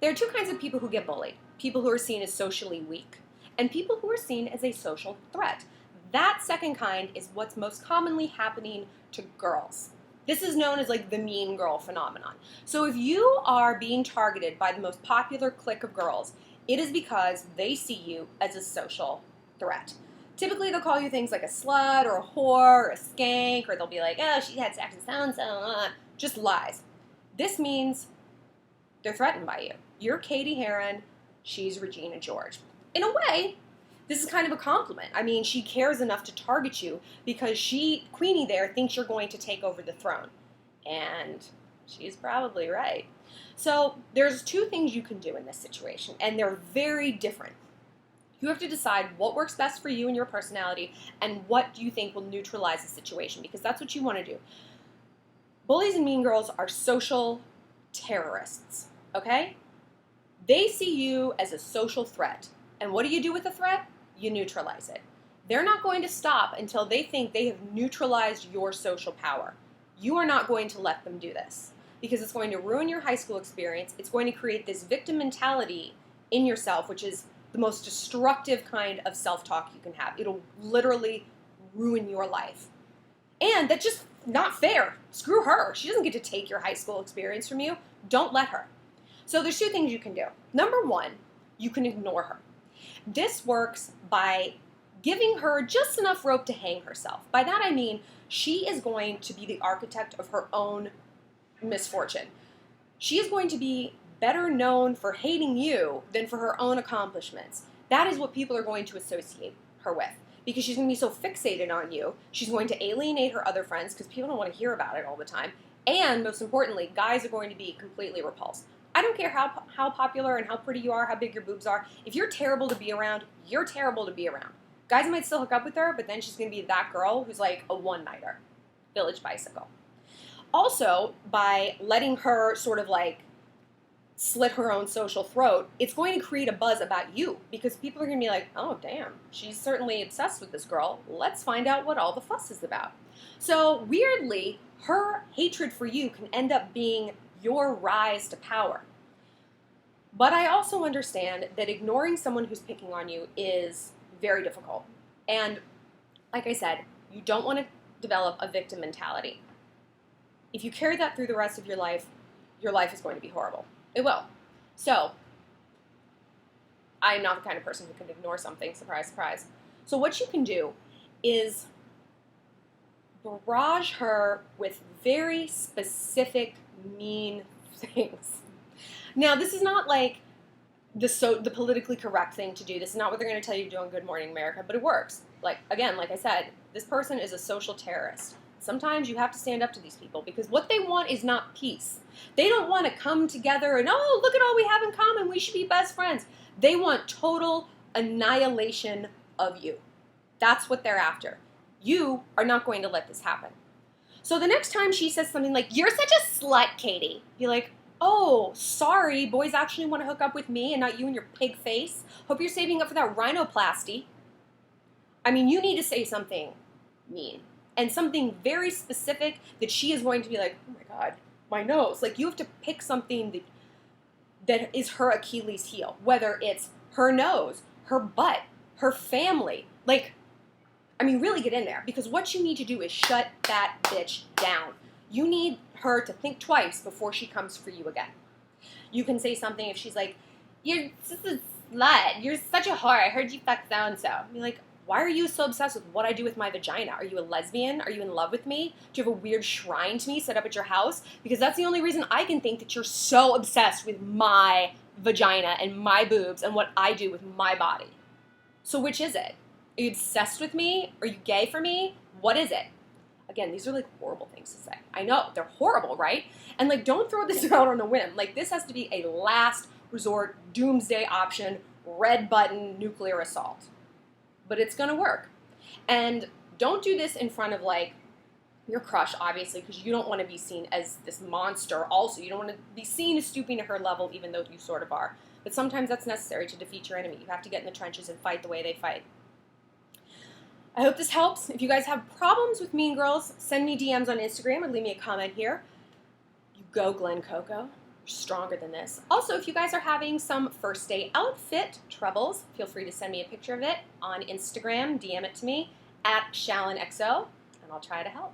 There are two kinds of people who get bullied. People who are seen as socially weak and people who are seen as a social threat. That second kind is what's most commonly happening to girls. This is known as like the mean girl phenomenon. So if you are being targeted by the most popular clique of girls, it is because they see you as a social threat. Typically, they'll call you things like a slut or a whore or a skank, or they'll be like, oh, she had sex with so-and-so. Just lies. This means they're threatened by you. You're Katie Heron, she's Regina George. In a way, this is kind of a compliment. I mean, she cares enough to target you because Queenie there, thinks you're going to take over the throne. And she's probably right. So there's two things you can do in this situation, and they're very different. You have to decide what works best for you and your personality and what do you think will neutralize the situation, because that's what you want to do. Bullies and mean girls are social terrorists, okay? They see you as a social threat. And what do you do with a threat? You neutralize it. They're not going to stop until they think they have neutralized your social power. You are not going to let them do this because it's going to ruin your high school experience. It's going to create this victim mentality in yourself, which is the most destructive kind of self-talk you can have. It'll literally ruin your life. And that's just not fair. Screw her. She doesn't get to take your high school experience from you. Don't let her. So there's two things you can do. Number one, you can ignore her. This works by giving her just enough rope to hang herself. By that I mean she is going to be the architect of her own misfortune. She is going to be better known for hating you than for her own accomplishments. That is what people are going to associate her with, because she's going to be so fixated on you. She's going to alienate her other friends because people don't want to hear about it all the time. And most importantly, guys are going to be completely repulsed. I don't care how popular and how pretty you are, how big your boobs are. If you're terrible to be around, you're terrible to be around. Guys might still hook up with her, but then she's going to be that girl who's like a one-nighter. Village bicycle. Also, by letting her sort of like slit her own social throat, it's going to create a buzz about you because people are going to be like, oh, damn, she's certainly obsessed with this girl. Let's find out what all the fuss is about. So weirdly, her hatred for you can end up being your rise to power. But I also understand that ignoring someone who's picking on you is very difficult. And like I said, you don't want to develop a victim mentality. If you carry that through the rest of your life is going to be horrible. It will. So, I'm not the kind of person who can ignore something. Surprise, surprise. So what you can do is barrage her with very specific mean things. Now, this is not like the politically correct thing to do. This is not what they're going to tell you to do on Good Morning America, but it works. Like I said, this person is a social terrorist. Sometimes you have to stand up to these people because what they want is not peace. They don't want to come together and, oh, look at all we have in common. We should be best friends. They want total annihilation of you. That's what they're after. You are not going to let this happen. So the next time she says something like, you're such a slut, Katie, be like, oh, sorry, boys actually want to hook up with me and not you and your pig face. Hope you're saving up for that rhinoplasty. I mean, you need to say something mean and something very specific that she is going to be like, oh my God, my nose. Like, you have to pick something that is her Achilles heel, whether it's her nose, her butt, her family. Like, I mean, really get in there, because what you need to do is shut that bitch down. You need her to think twice before she comes for you again. You can say something if she's like, you're just a slut, you're such a whore, I heard you fuck so-and-so. Be like, why are you so obsessed with what I do with my vagina? Are you a lesbian? Are you in love with me? Do you have a weird shrine to me set up at your house? Because that's the only reason I can think that you're so obsessed with my vagina and my boobs and what I do with my body. So which is it? Are you obsessed with me? Are you gay for me? What is it? Again, these are like horrible things to say. I know, they're horrible, right? And like, don't throw this out on a whim. Like, this has to be a last resort, doomsday option, red button, nuclear assault. But it's gonna work. And don't do this in front of like your crush, obviously, because you don't want to be seen as this monster. Also, you don't want to be seen as stooping to her level, even though you sort of are. But sometimes that's necessary to defeat your enemy. You have to get in the trenches and fight the way they fight. I hope this helps. If you guys have problems with mean girls, send me DMs on Instagram or leave me a comment here. You go, Glenn Coco. stronger than this. Also, if you guys are having some first day outfit troubles, feel free to send me a picture of it on Instagram, DM it to me at ShallonXO, and I'll try to help.